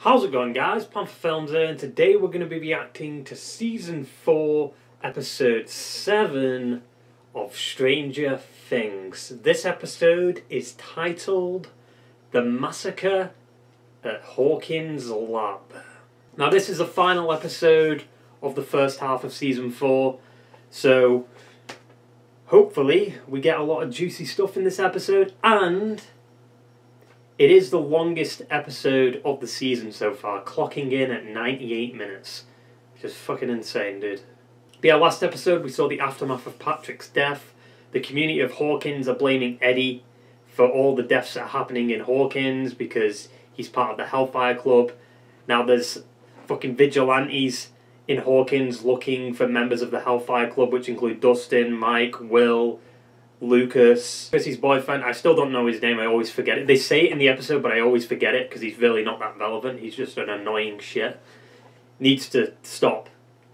How's it going, guys? Panther Films here, and today we're going to be reacting to Season 4, Episode 7 of Stranger Things. This episode is titled The Massacre at Hawkins Lab. Now, this is the final episode of the first half of Season 4, so hopefully we get a lot of juicy stuff in this episode, and it is the longest episode of the season so far, clocking in at 98 minutes. Just fucking insane, dude. But yeah, last episode we saw the aftermath of Patrick's death. The community of Hawkins are blaming Eddie for all the deaths that are happening in Hawkins because he's part of the Hellfire Club. Now there's fucking vigilantes in Hawkins looking for members of the Hellfire Club, which include Dustin, Mike, Will, Lucas, Chrissy's boyfriend. I still don't know his name, I always forget it. They say it in the episode, but I always forget it because he's really not that relevant. He's just an annoying shit. Needs to stop.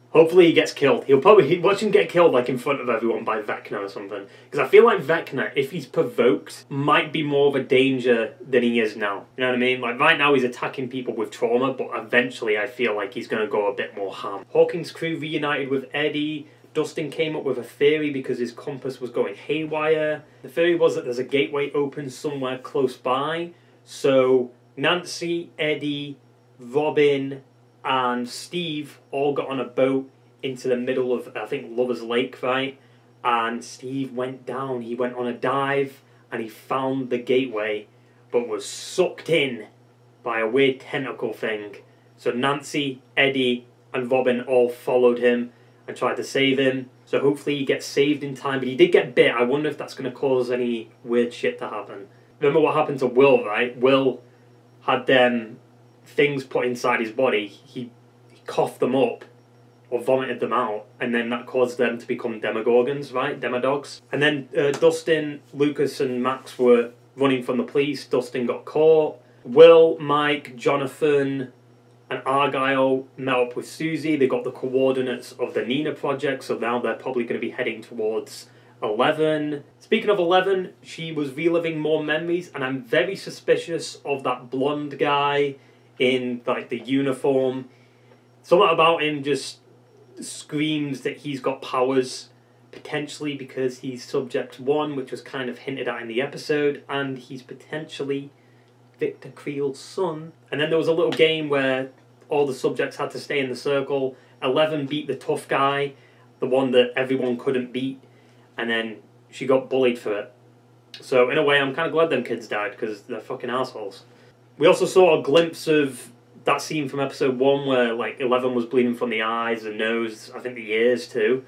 Hopefully he gets killed. He'll probably watch him get killed like in front of everyone by Vecna or something. Because I feel like Vecna, if he's provoked, might be more of a danger than he is now. You know what I mean? Like right now he's attacking people with trauma, but eventually I feel like he's going to go a bit more ham. Hawkins' crew reunited with Eddie. Dustin came up with a theory because his compass was going haywire. The theory was that there's a gateway open somewhere close by. So Nancy, Eddie, Robin, and Steve all got on a boat into the middle of, I think, Lover's Lake, right? And Steve went down. He went on a dive and he found the gateway, but was sucked in by a weird tentacle thing. So Nancy, Eddie, and Robin all followed him and tried to save him. So hopefully he gets saved in time, but he did get bit. I wonder if that's going to cause any weird shit to happen. Remember what happened to Will, right? Will had them things put inside his body. He coughed them up or vomited them out, and then that caused them to become Demogorgons, right? Demodogs. And then Dustin, Lucas and Max were running from the police. Dustin got caught. Will, Mike, Jonathan and Argyle met up with Susie. They got the coordinates of the Nina project, so now they're probably going to be heading towards 11. Speaking of 11, she was reliving more memories, and I'm very suspicious of that blonde guy in like the uniform. Something about him just screams that he's got powers, potentially because he's Subject 1, which was kind of hinted at in the episode, and he's potentially Victor Creel's son. And then there was a little game where all the subjects had to stay in the circle. 11 beat the tough guy, the one that everyone couldn't beat, and then she got bullied for it. So in a way I'm kind of glad them kids died because they're fucking assholes. We also saw a glimpse of that scene from episode 1 where like 11 was bleeding from the eyes, the nose, I think the ears too,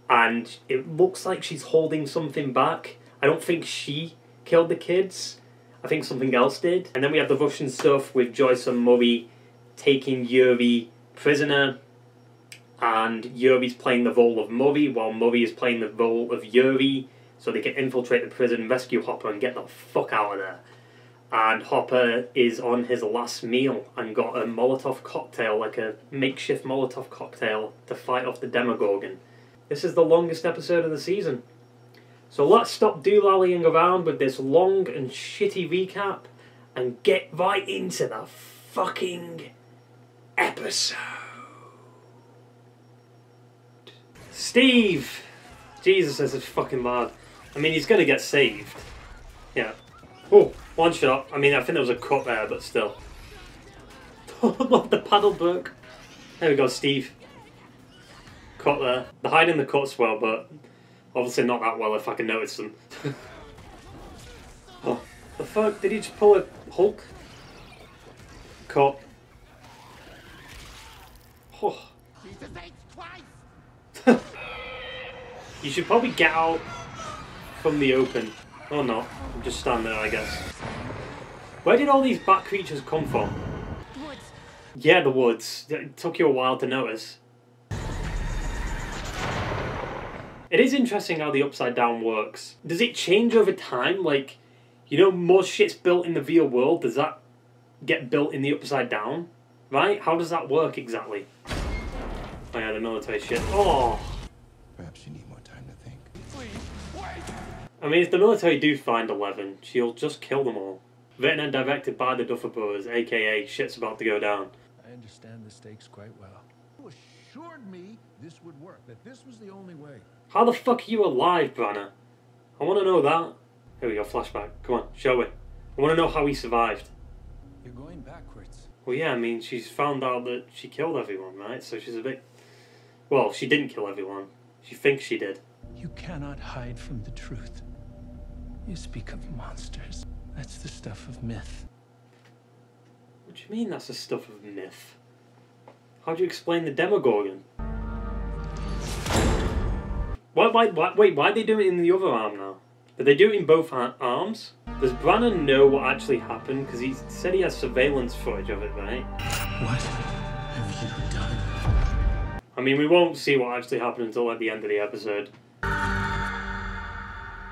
and it looks like she's holding something back. I don't think she killed the kids. I think something else did. And then we have the Russian stuff with Joyce and Murray taking Yuri prisoner. And Yuri's playing the role of Murray while Murray is playing the role of Yuri. So they can infiltrate the prison, rescue Hopper and get the fuck out of there. And Hopper is on his last meal and got a Molotov cocktail, like a makeshift Molotov cocktail to fight off the Demogorgon. This is the longest episode of the season. So let's stop doolalleying around with this long and shitty recap and get right into the fucking episode. Steve! Jesus, this is fucking bad. I mean, he's gonna get saved. Yeah. Oh, one shot. I mean, I think there was a cut there, but still. Love the paddle broke. There we go, Steve. Cut there. They're hiding the cuts well, but obviously not that well if I can notice them. Oh, the fuck? Did he just pull a Hulk? Cut. Oh. You should probably get out from the open. Or not. Just stand there, I guess. Where did all these bat creatures come from? The woods. Yeah, the woods. It took you a while to notice. It is interesting how the Upside Down works. Does it change over time? Like, you know, more shit's built in the real world. Does that get built in the Upside Down? Right? How does that work exactly? Oh yeah, the military shit. Oh! Perhaps you need more time to think. Please, wait! I mean, if the military do find 11, she'll just kill them all. Written and directed by the Duffer Brothers, aka shit's about to go down. I understand the stakes quite well. You assured me this would work, that this was the only way. How the fuck are you alive, Branner? I want to know that. Here we go, flashback. Come on, show it. I want to know how he survived. You're going backwards. Well, yeah, I mean, she's found out that she killed everyone, right? So she's a bit... Well, she didn't kill everyone. She thinks she did. You cannot hide from the truth. You speak of monsters. That's the stuff of myth. What do you mean that's the stuff of myth? How do you explain the Demogorgon? Wait, why are they doing it in the other arm now? Did they do it in both arms? Does Branner know what actually happened? Because he said he has surveillance footage of it, right? What have you done? I mean, we won't see what actually happened until at the end of the episode.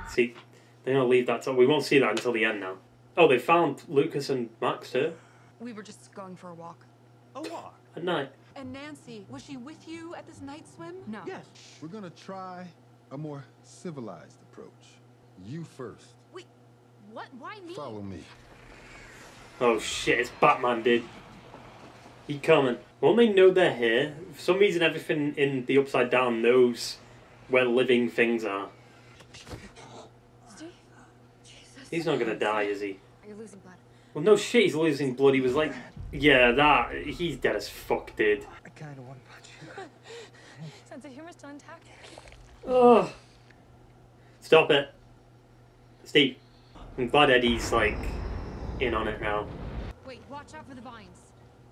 See, they're gonna leave that till... We won't see that until the end now. Oh, they found Lucas and Max too? We were just going for a walk. A walk? At night. And Nancy, was she with you at this night swim? No. Yes. We're gonna try a more civilized approach. You first. Wait, what? Why me? Follow me. Oh shit, it's Batman, dude. He coming. Won't they know they're here? For some reason, everything in the Upside Down knows where living things are. Steve? Jesus. He's not gonna die, is he? Are you losing blood? Well, no shit, he's losing blood. He was like, yeah, that. He's dead as fuck, dude. I kind of want to punch you. Sense of humor still intact. Oh. Stop it. Steve. I'm glad Eddie's, like, in on it now. Wait, watch out for the vines.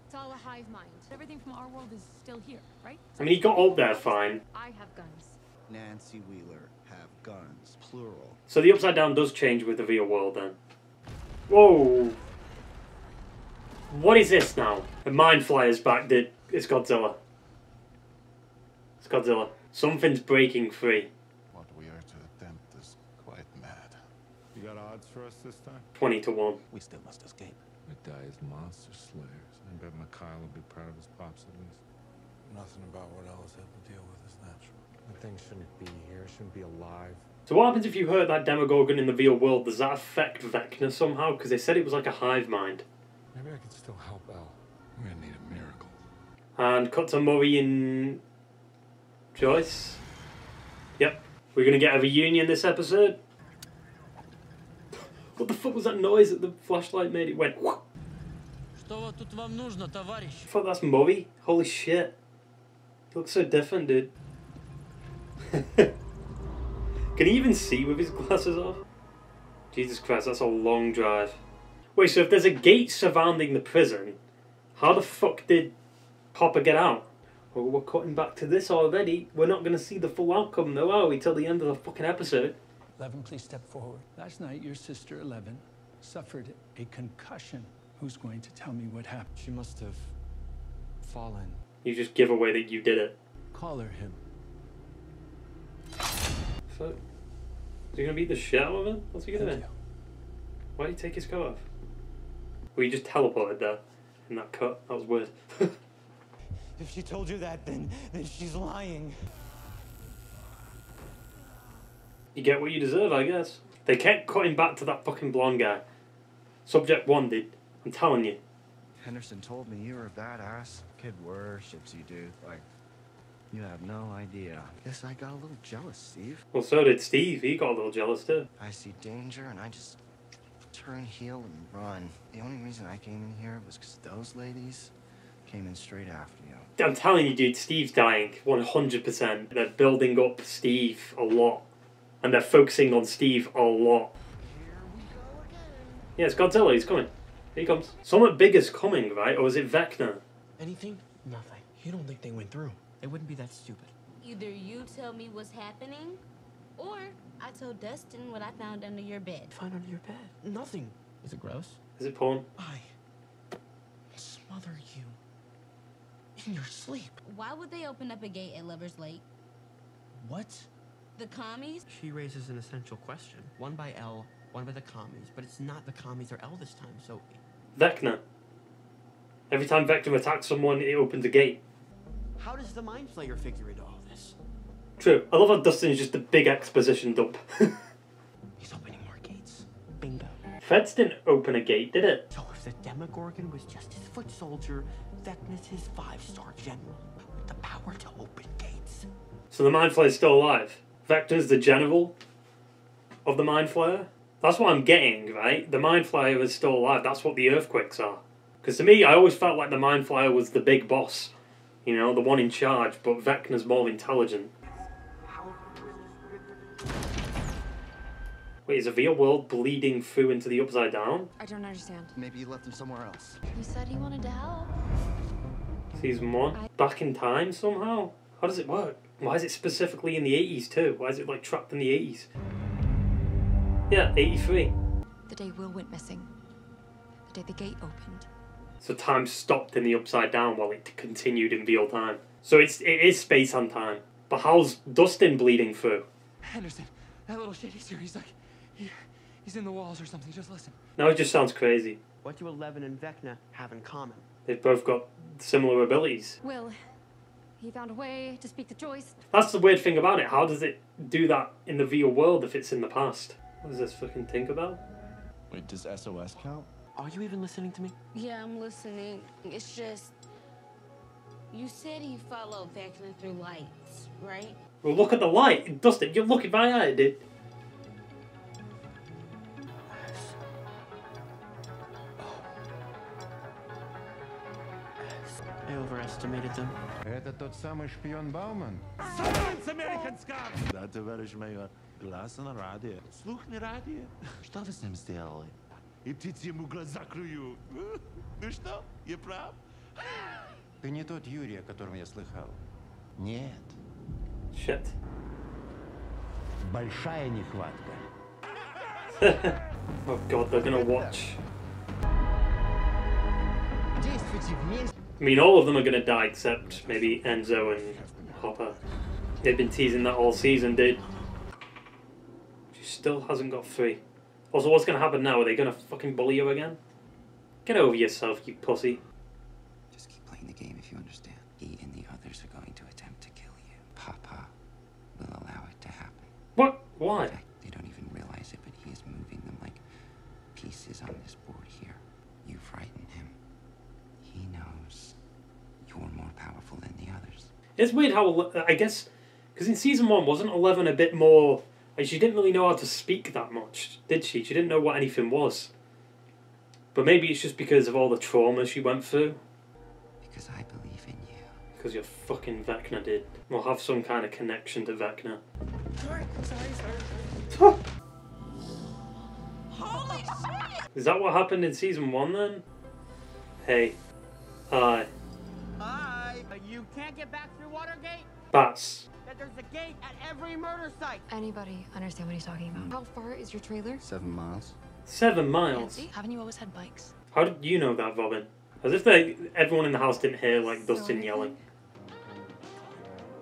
It's all a hive mind. Everything from our world is still here, right? I mean, he got up there fine. I have guns. Nancy Wheeler have guns, plural. So the Upside Down does change with the real world, then. Whoa. What is this now? The Mind Flayer's back, dude. It's Godzilla. It's Godzilla. Something's breaking free. What we are to attempt is quite mad. You got odds for us this time? 20 to 1. We still must escape. We die as monster slayers. I bet Mikhail will be proud of his pops at least. Nothing about what Ella's had to deal with is natural. The thing shouldn't be here, shouldn't be alive. So what happens if you hurt that Demogorgon in the real world? Does that affect Vecna somehow? Because they said it was like a hive mind. Maybe I could still help Elle. We're gonna need a miracle. And cut to Murray and Joyce. Yep. We're going to get a reunion this episode. What the fuck was that noise that the flashlight made? It went... Что тут вам нужно, товарищ? I thought that's Murray. Holy shit. He looks so different, dude. Can he even see with his glasses off? Jesus Christ, that's a long drive. Wait, so if there's a gate surrounding the prison, how the fuck did Hopper get out? Well, we're cutting back to this already. We're not going to see the full outcome, though, are we, till the end of the fucking episode? 11, please step forward. Last night, your sister 11 suffered a concussion. Who's going to tell me what happened? She must have fallen. You just give away that you did it. Call her him. So, is he going to beat the shit out of him? What's he going to do? Thank you. Why did he take his coat off? Well, he just teleported there in that cut. That was weird. If she told you that, then she's lying. You get what you deserve, I guess. They kept cutting back to that fucking blonde guy. Subject 1 did. I'm telling you. Henderson told me you were a badass. Kid worships you, dude. Like, you have no idea. Guess I got a little jealous, Steve. Well, so did Steve. He got a little jealous too. I see danger and I just turn heel and run. The only reason I came in here was because those ladies came in straight after you. I'm telling you, dude, Steve's dying. 100%. They're building up Steve a lot. And they're focusing on Steve a lot. Yeah, it's Godzilla. He's coming. Here he comes. Something big is coming, right? Or is it Vecna? Anything? Nothing. You don't think they went through? They wouldn't be that stupid. Either you tell me what's happening, or I tell Dustin what I found under your bed. Find under your bed. Nothing. Is it gross? Is it porn? I smother you in your sleep. Why would they open up a gate at Lover's Lake? What? The commies? She raises an essential question. One by L, one by the commies, but it's not the commies or L this time, so... Vecna. Every time Vecna attacks someone, it opens a gate. How does the Mind Flayer figure into all this? True. I love how Dustin's just a big exposition dump. He's opening more gates. Bingo. Feds didn't open a gate, did it? So if the Demogorgon was just his foot soldier, Vecna's his 5-star general with the power to open gates. So the Mind Flayer's still alive. Vecna's the general of the Mind Flayer? That's what I'm getting, right? The Mind Flayer is still alive. That's what the Earthquakes are. Because to me, I always felt like the Mind Flayer was the big boss. You know, the one in charge, but Vecna's more intelligent. Wait, is a real world bleeding through into the Upside Down? I don't understand. Maybe you left him somewhere else. You said he wanted to help. Season 1? Back in time somehow? How does it work? Why is it specifically in the 80s too? Why is it like trapped in the 80s? Yeah, 83. The day Will went missing. The day the gate opened. So time stopped in the Upside Down while it continued in real time. So it is space and time. But how's Dustin bleeding through? Henderson, that little shit he's here. He's like, he's in the walls or something. Just listen. Now it just sounds crazy. What do 11 and Vecna have in common? They've both got similar abilities. Will, he found a way to speak to Joyce. That's the weird thing about it. How does it do that in the real world if it's in the past? What does this fucking think about? Wait, does SOS count? Are you even listening to me? Yeah, I'm listening. It's just... You said he followed Vecna through lights, right? Well, look at the light. Dustin, you're looking right at it, dude. I overestimated them. Это тот самый шпион Бауман? Да, товарищ майор. Глаз на радио. Слух на радио. Что вы с ним сделали? И птицы ему глаза клюют. Ну что, я прав? Ты не тот Юрий, о котором я слыхал. Нет. Shit. Большая нехватка. Oh god, they're gonna watch. I mean, all of them are gonna die except maybe Enzo and Hopper. They've been teasing that all season, dude. She still hasn't got 3. Also, what's gonna happen now? Are they gonna fucking bully you again? Get over yourself, you pussy. Just keep playing the game if you understand. He and the others are going to attempt to kill you. Papa will allow it to happen. What? Why? In fact, they don't even realize it, but he is moving them like pieces on this board here. You frighten him. He knows you're more powerful than the others. It's weird how, I guess, because in season 1, wasn't 11 a bit more... Like, she didn't really know how to speak that much, did she? She didn't know what anything was. But maybe it's just because of all the trauma she went through. Because I believe in you. Because you're fucking Vecna, dude. We'll have some kind of connection to Vecna. Sorry. Holy shit! Is that what happened in season 1 then? Hey. Hi. Hi. You can't get back through Watergate? Bats. That there's a gate at every murder site. Anybody understand what he's talking about? How far is your trailer? 7 miles. 7 miles? Nancy, haven't you always had bikes? How did you know that, Robin? As if everyone in the house didn't hear, like, Dustin yelling.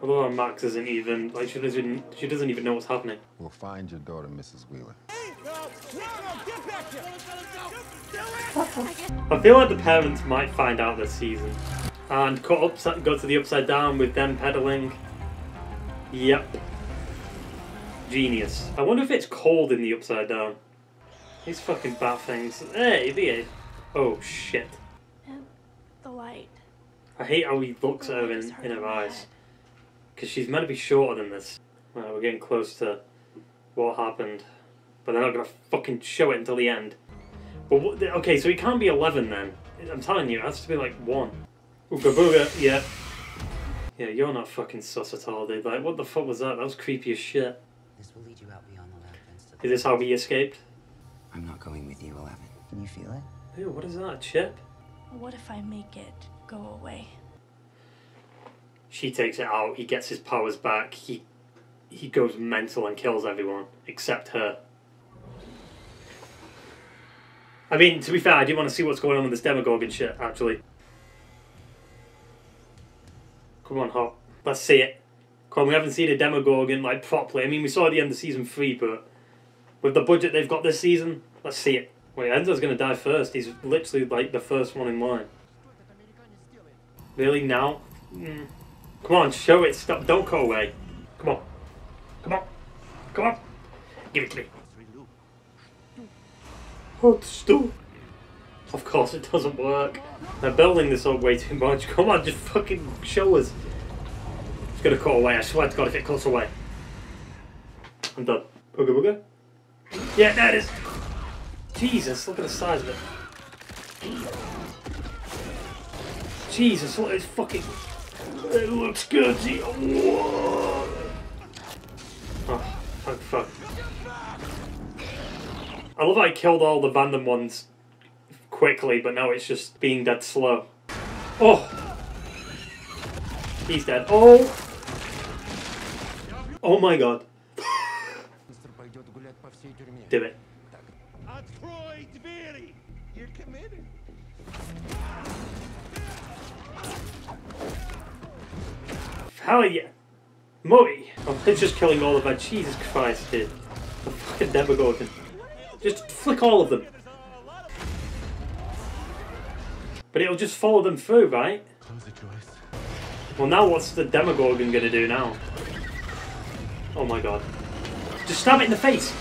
Although Max isn't even, like, she doesn't even know what's happening. We'll find your daughter, Mrs. Wheeler. Get back here. I feel like the parents might find out this season. And go to the Upside Down with them pedaling. Yep. Genius. I wonder if it's cold in the Upside Down. These fucking bat things. Hey, behave. Oh, shit. And the light. I hate how he looks at her in her eyes. Because she's meant to be shorter than this. Right, we're getting close to what happened. But they're not going to fucking show it until the end. But okay, so it can't be 11 then. I'm telling you, it has to be like 1. Ooga booga, yeah. Yeah, you're not fucking sus at all, dude. Like, what the fuck was that? That was creepy as shit. This will lead you out beyond the lab fence. Is this how he escaped? I'm not going with you, 11. Can you feel it? Ew, what is that? A chip? What if I make it go away? She takes it out, he gets his powers back, he goes mental and kills everyone, except her. I mean, to be fair, I do want to see what's going on with this Demogorgon shit, actually. Come on, Hop. Let's see it. Come on, we haven't seen a Demogorgon, like, properly. I mean, we saw it at the end of season 3, but with the budget they've got this season, let's see it. Wait, Enzo's gonna die first. He's literally, like, the first one in line. Really? Now? Come on, show it. Stop. Don't go away. Come on. Come on. Come on. Give it to me. Hold still. Of course it doesn't work. They're building this up way too much. Come on, just fucking show us. It's gonna cut away, I swear to God if it cuts away. I'm done. Booga booga. Yeah, there it is. Jesus, look at the size of it. Jesus, look, it's fucking... It looks good. Oh, fuck. I love how I killed all the random ones quickly, but now it's just being dead slow. Oh! He's dead. Oh! Oh my God. Do it. Hell yeah! Murray! Oh, it's just killing all of them. Jesus Christ, dude. The fucking Demogorgon. Just flick all of them. But it'll just follow them through, right? Close it, Joyce. Well, now what's the Demogorgon gonna do now? Oh my God. Just stab it in the face!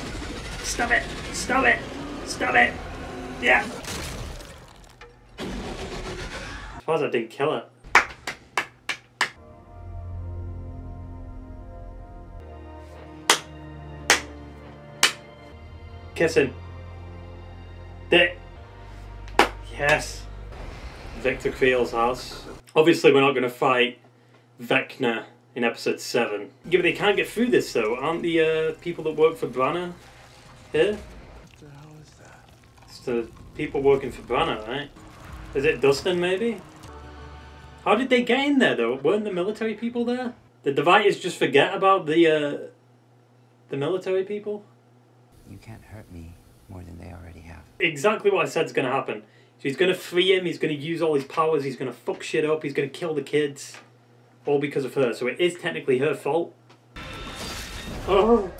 Stab it! Stab it! Stab it! Yeah! As far as I didn't kill it. Kissing. Yes. Victor Creel's house. Obviously we're not going to fight Vecna in episode 7. Yeah, but they can't get through this though. Aren't the people that work for Branagh here? What the hell is that? It's the people working for Branagh, right? Is it Dustin maybe? How did they get in there though? Weren't the military people there? Did the writers just forget about the military people? You can't hurt me more than they already have. Exactly what I said is going to happen. So he's going to free him, he's going to use all his powers, he's going to fuck shit up, he's going to kill the kids. All because of her. So it is technically her fault. Oh.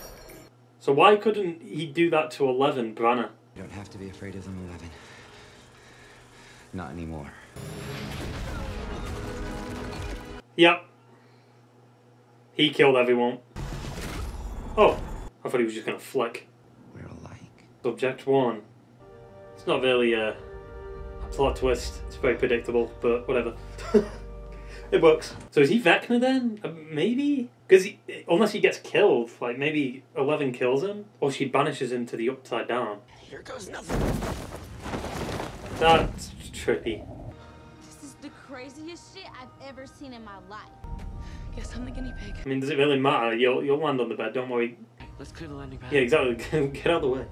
So why couldn't he do that to 11, Branagh? You don't have to be afraid of them, 11. Not anymore. Yep. He killed everyone. Oh. I thought he was just going to flick. We're alike. Subject 1. It's not really a plot twist. It's very predictable, but whatever. It works. So is he Vecna then? Maybe? Because unless he gets killed, like maybe 11 kills him, or she banishes him to the Upside Down. Here goes nothing. That's trippy. This is the craziest shit I've ever seen in my life. Guess I'm the guinea pig. I mean, does it really matter? You'll land on the bed, don't worry. Let's clear the landing pad. Yeah, exactly. Get out of the way.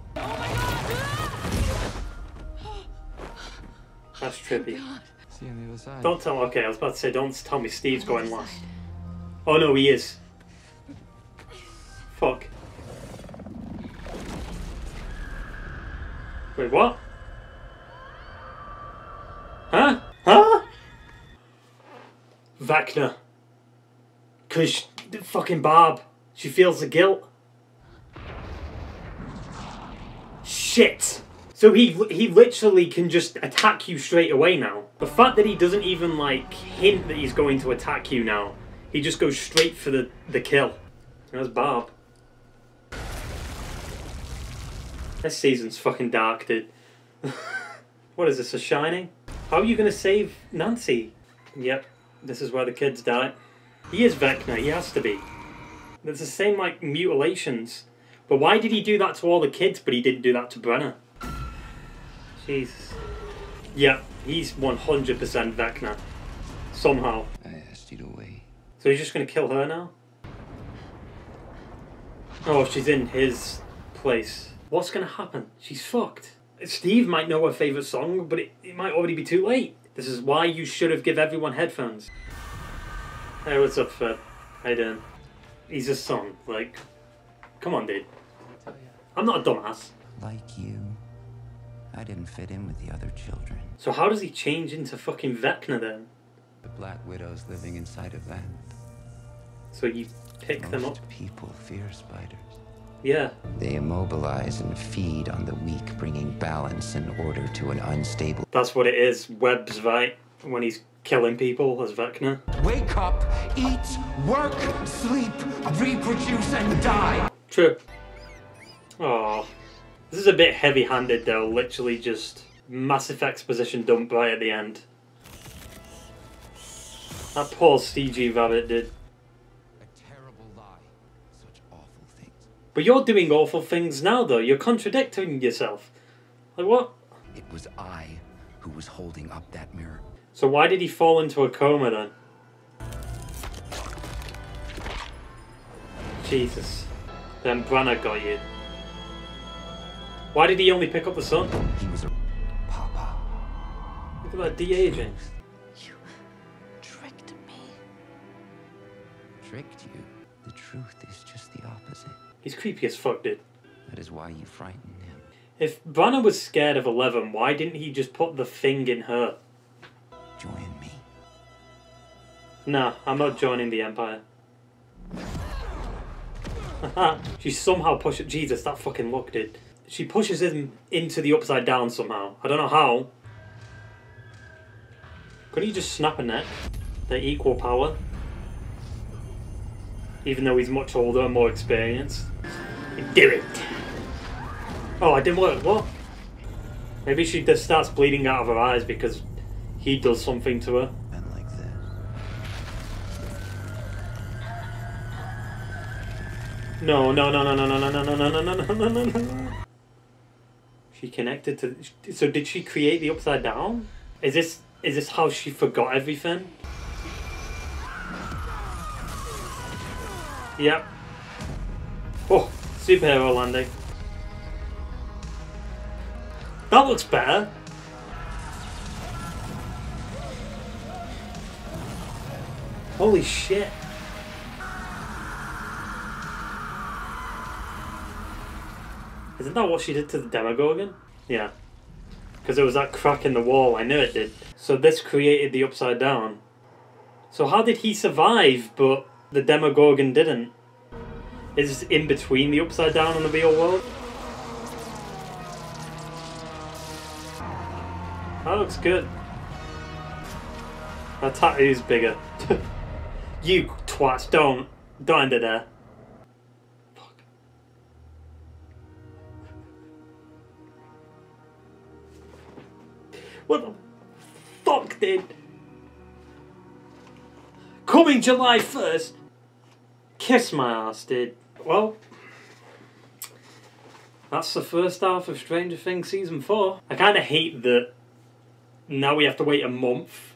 That's trippy. See you on the other side. Don't tell. Okay, I was about to say, don't tell me Steve's going last. Oh no, he is. Fuck. Wait, what? Huh? Huh? Vecna. Cause fucking Barb. She feels the guilt. Shit. So he literally can just attack you straight away now. The fact that he doesn't even like hint that he's going to attack you now. He just goes straight for the kill. That's Barb. This season's fucking dark, dude. What is this, a Shining? How are you gonna save Nancy? Yep, this is where the kids die. He is Vecna, he has to be. There's the same like mutilations. But why did he do that to all the kids but he didn't do that to Brenna? Jesus. Yeah, he's 100% Vecna. Somehow. I asked you to wait. So he's just gonna kill her now? Oh, she's in his place. What's gonna happen? She's fucked. Steve might know her favourite song, but it might already be too late. This is why you should have given everyone headphones. Hey, what's up, Fred? How you doing? He's a son, like... Come on, dude. I'm not a dumbass. Like you, I didn't fit in with the other children. So how does he change into fucking Vecna then? The Black Widows living inside of that. So you pick them up? Most people fear spiders. Yeah. They immobilize and feed on the weak, bringing balance and order to an unstable... That's what it is, webs, right? When he's killing people as Vecna. Wake up, eat, work, sleep, reproduce, and die. True. Aww. This is a bit heavy-handed though, literally just massive exposition dump right at the end. That poor CG rabbit did. A terrible lie. Such awful things. But you're doing awful things now though, you're contradicting yourself. Like what? It was I who was holding up that mirror. So why did he fall into a coma then? Jesus. Then Branagh got you. Why did he only pick up the son? He was a papa. Look at that de-aging. You tricked me. Tricked you. The truth is just the opposite. He's creepy as fuck, dude. That is why you frighten him. If Branagh was scared of 11, why didn't he just put the thing in her? Join me. Nah, I'm not joining the Empire. She somehow pushes... Jesus, that fucking look, dude. She pushes him into the upside down somehow. I don't know how. Couldn't he just snap a neck? They're equal power. Even though he's much older and more experienced. Do it! Oh, it didn't work. What? Maybe she just starts bleeding out of her eyes because he does something to her. And like this. No, no, no, no, no, no, no, no, no, no, no, no, no, no, no. She connected to... So did she create the upside down? Is this how she forgot everything? Yep. Oh, superhero landing. That looks better. Holy shit. Isn't that what she did to the Demogorgon? Yeah. Because there was that crack in the wall, I knew it did. So this created the upside down. So how did he survive, but the Demogorgon didn't? Is this in between the upside down and the real world? That looks good. That tattoo's bigger. You twats, don't end it there. Fuck. What the fuck, dude? Coming July 1st? Kiss my ass, dude. Well, that's the first half of Stranger Things Season 4. I kind of hate that now we have to wait a month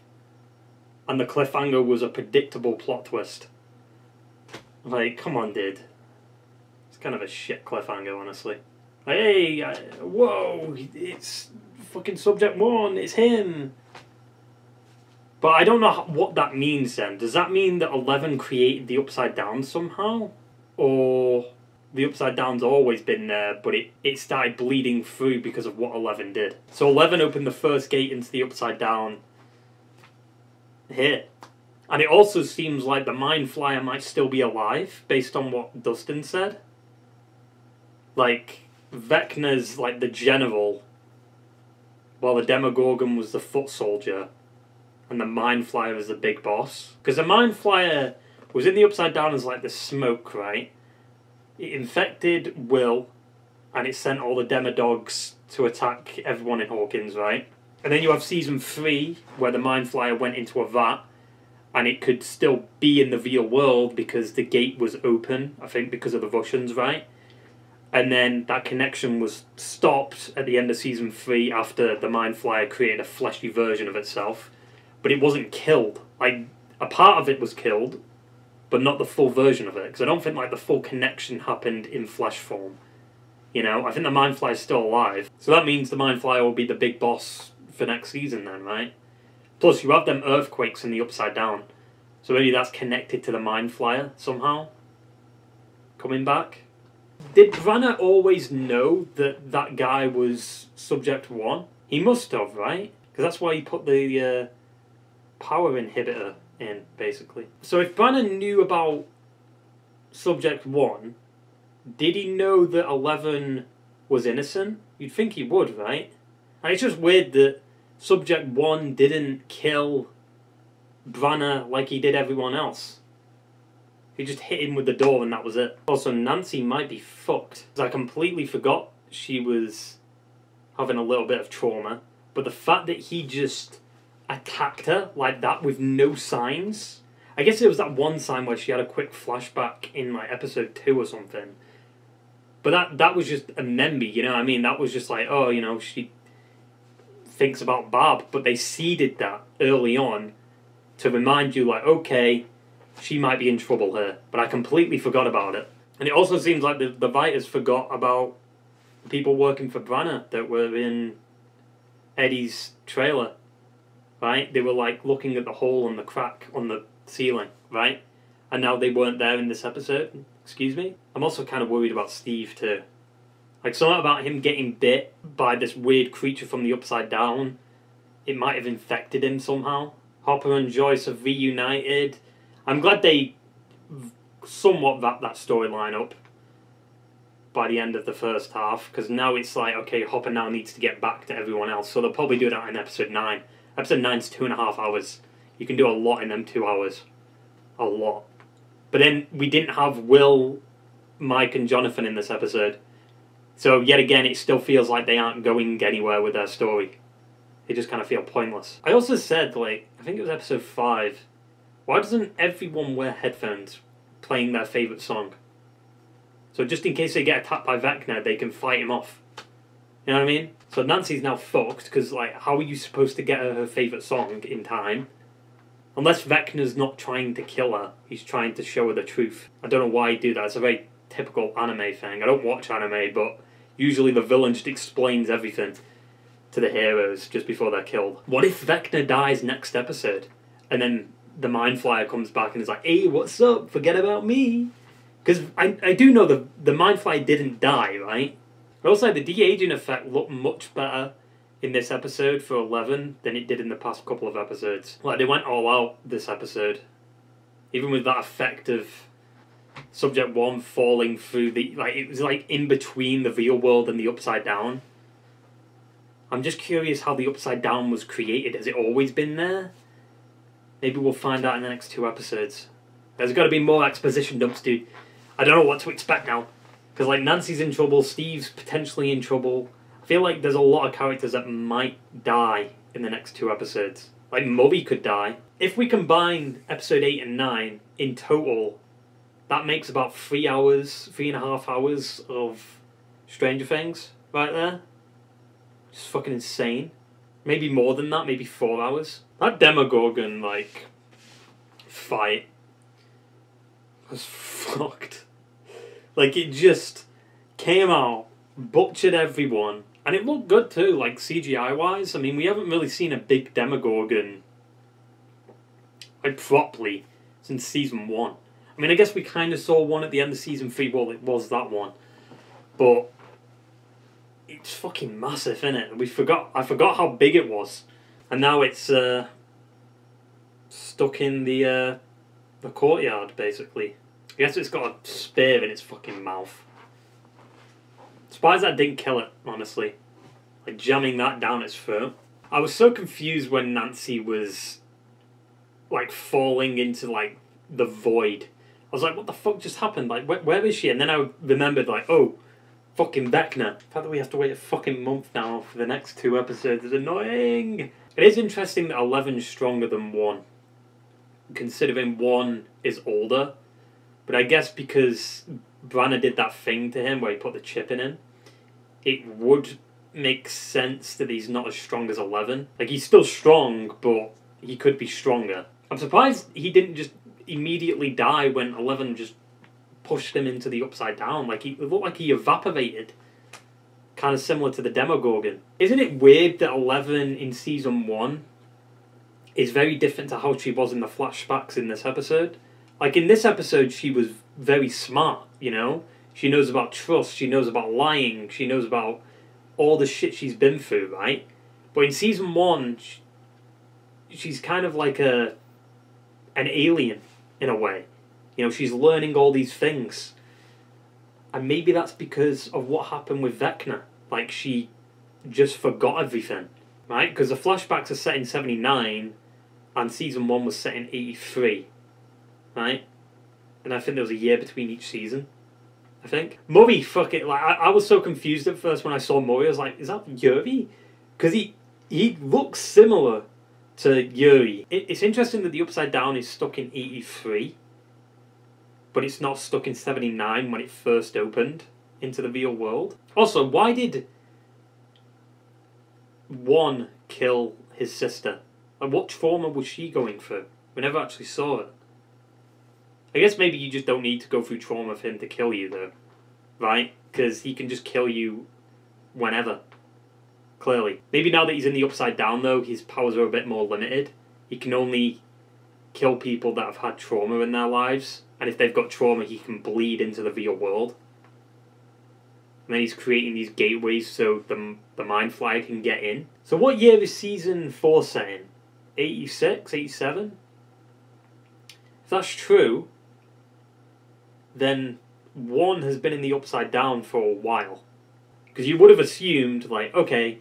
and the cliffhanger was a predictable plot twist. Like, come on, dude. It's kind of a shit cliffhanger, honestly. Like, hey, whoa, it's fucking Subject 1, it's him. But I don't know what that means then. Does that mean that 11 created the Upside Down somehow? Or the Upside Down's always been there, but it started bleeding through because of what 11 did. So 11 opened the first gate into the Upside Down here. And it also seems like the Mind Flyer might still be alive, based on what Dustin said. Like, Vecna's like the general, while the Demogorgon was the foot soldier. And the Mind Flyer is the big boss. Because the Mind Flyer was in the Upside Down as like the smoke, right? It infected Will, and it sent all the Demodogs to attack everyone in Hawkins, right? And then you have Season 3, where the Mind Flyer went into a vat, and it could still be in the real world because the gate was open, I think because of the Russians, right? And then that connection was stopped at the end of Season 3 after the Mind Flyer created a fleshy version of itself. But it wasn't killed. Like, a part of it was killed, but not the full version of it. Because I don't think like the full connection happened in flesh form. You know, I think the Mind Flyer is still alive. So that means the Mind Flyer will be the big boss for next season then, right? Plus, you have them earthquakes in the Upside Down. So maybe that's connected to the Mind Flyer somehow. Coming back. Did Branagh always know that that guy was Subject 1? He must have, right? Because that's why he put the power inhibitor in, basically. So if Branagh knew about Subject 1, did he know that 11 was innocent? You'd think he would, right? And it's just weird that Subject 1 didn't kill Branagh like he did everyone else. He just hit him with the door and that was it. Also, Nancy might be fucked. Because I completely forgot she was having a little bit of trauma, but the fact that he just attacked her like that with no signs. I guess it was that one sign where she had a quick flashback in like episode 2 or something. But that was just a memory, you know what I mean? That was just like, oh, you know, she thinks about Barb. But they seeded that early on to remind you, like, okay, she might be in trouble here. But I completely forgot about it. And it also seems like the writers forgot about the people working for Branagh that were in Eddie's trailer, right? They were, like, looking at the hole and the crack on the ceiling, right? And now they weren't there in this episode. Excuse me? I'm also kind of worried about Steve too. Like, something about him getting bit by this weird creature from the Upside Down. It might have infected him somehow. Hopper and Joyce have reunited. I'm glad they somewhat wrapped that storyline up by the end of the first half, because now it's like, okay, Hopper now needs to get back to everyone else. So they'll probably do that in episode 9. Episode 9's 2.5 hours. You can do a lot in them 2 hours. A lot. But then we didn't have Will, Mike and Jonathan in this episode. So yet again, it still feels like they aren't going anywhere with their story. They just kind of feel pointless. I also said, like, I think it was episode 5, why doesn't everyone wear headphones playing their favourite song? So just in case they get attacked by Vecna, they can fight him off. You know what I mean? So Nancy's now fucked, because, like, how are you supposed to get her favourite song in time? Unless Vecna's not trying to kill her, he's trying to show her the truth. I don't know why he'd do that. It's a very typical anime thing. I don't watch anime, but usually the villain just explains everything to the heroes just before they're killed. What if Vecna dies next episode, and then the Mind Flyer comes back and is like, hey, what's up? Forget about me. Because I do know the Mind Flyer didn't die, right? But also, the de-aging effect looked much better in this episode for 11 than it did in the past couple of episodes. Like, they went all out this episode. Even with that effect of Subject 1 falling through the... Like, it was like in between the real world and the Upside Down. I'm just curious how the Upside Down was created. Has it always been there? Maybe we'll find out in the next 2 episodes. There's got to be more exposition dumps, dude. I don't know what to expect now. Because, like, Nancy's in trouble, Steve's potentially in trouble. I feel like there's a lot of characters that might die in the next 2 episodes. Like, Mubby could die. If we combine episode 8 and 9 in total, that makes about 3 hours, 3.5 hours of Stranger Things right there. Just fucking insane. Maybe more than that, maybe 4 hours. That Demogorgon, like, fight was fucked. Like, it just came out, butchered everyone, and it looked good too, like, CGI-wise. I mean, we haven't really seen a big Demogorgon, like, properly since Season 1. I mean, I guess we kind of saw one at the end of Season 3, well, it was that one. But it's fucking massive, innit? I forgot how big it was. And now it's stuck in the courtyard, basically. I guess it's got a spear in its fucking mouth. Surprised that didn't kill it, honestly. Like, jamming that down its throat. I was so confused when Nancy was, like, falling into, like, the void. I was like, what the fuck just happened? Like, where is she? And then I remembered, like, oh, fucking Vecna. The fact that we have to wait a fucking month now for the next 2 episodes is annoying. It is interesting that 11's stronger than 1. Considering 1 is older. But I guess because Branagh did that thing to him where he put the chip in him, it would make sense that he's not as strong as 11. Like, he's still strong, but he could be stronger. I'm surprised he didn't just immediately die when 11 just pushed him into the Upside Down. Like, it looked like he evaporated. Kind of similar to the Demogorgon. Isn't it weird that 11 in Season 1 is very different to how she was in the flashbacks in this episode? Like, in this episode, she was very smart, you know? She knows about trust, she knows about lying, she knows about all the shit she's been through, right? But in Season 1, she's kind of like an alien, in a way. You know, she's learning all these things. And maybe that's because of what happened with Vecna. Like, she just forgot everything, right? Because the flashbacks are set in 79, and Season 1 was set in 83. Right? And I think there was a year between each season. I think. Murray, fuck it, like, I was so confused at first when I saw Murray. I was like, is that Yuri? Because he looks similar to Yuri. It's interesting that the Upside Down is stuck in 83, but it's not stuck in 79 when it first opened into the real world. Also, why did one kill his sister? Like, what trauma was she going through? We never actually saw it. I guess maybe you just don't need to go through trauma for him to kill you, though. Right? Because he can just kill you whenever. Clearly. Maybe now that he's in the Upside Down, though, his powers are a bit more limited. He can only kill people that have had trauma in their lives. And if they've got trauma, he can bleed into the real world. And then he's creating these gateways so the Mind Flyer can get in. So what year is Season 4 set in? 86? 87? If that's true, then 1 has been in the Upside Down for a while. Because you would have assumed, like, okay,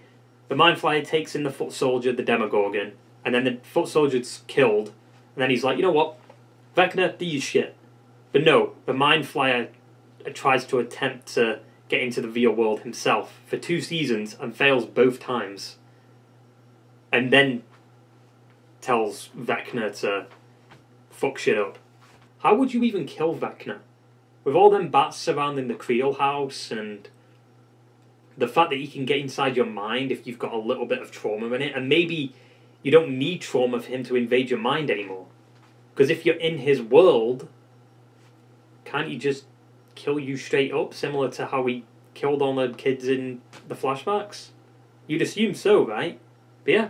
the Mind Flyer takes in the Foot Soldier, the Demogorgon, and then the Foot Soldier's killed, and then he's like, you know what, Vecna, do your shit. But no, the Mind Flyer tries to attempt to get into the real world himself for 2 seasons and fails both times. And then tells Vecna to fuck shit up. How would you even kill Vecna? With all them bats surrounding the Creole house and the fact that he can get inside your mind if you've got a little bit of trauma in it, and maybe you don't need trauma for him to invade your mind anymore. Because if you're in his world, can't he just kill you straight up, similar to how he killed all the kids in the flashbacks? You'd assume so, right? But yeah,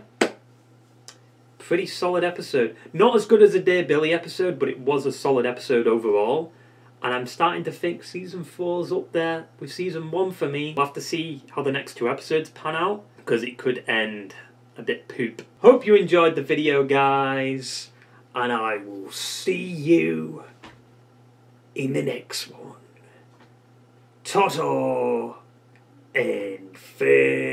pretty solid episode. Not as good as a Dear Billy episode, but it was a solid episode overall. And I'm starting to think Season 4's up there with Season 1 for me. We'll have to see how the next 2 episodes pan out, because it could end a bit poop. Hope you enjoyed the video, guys, and I will see you in the next one. Ta-ta and farewell.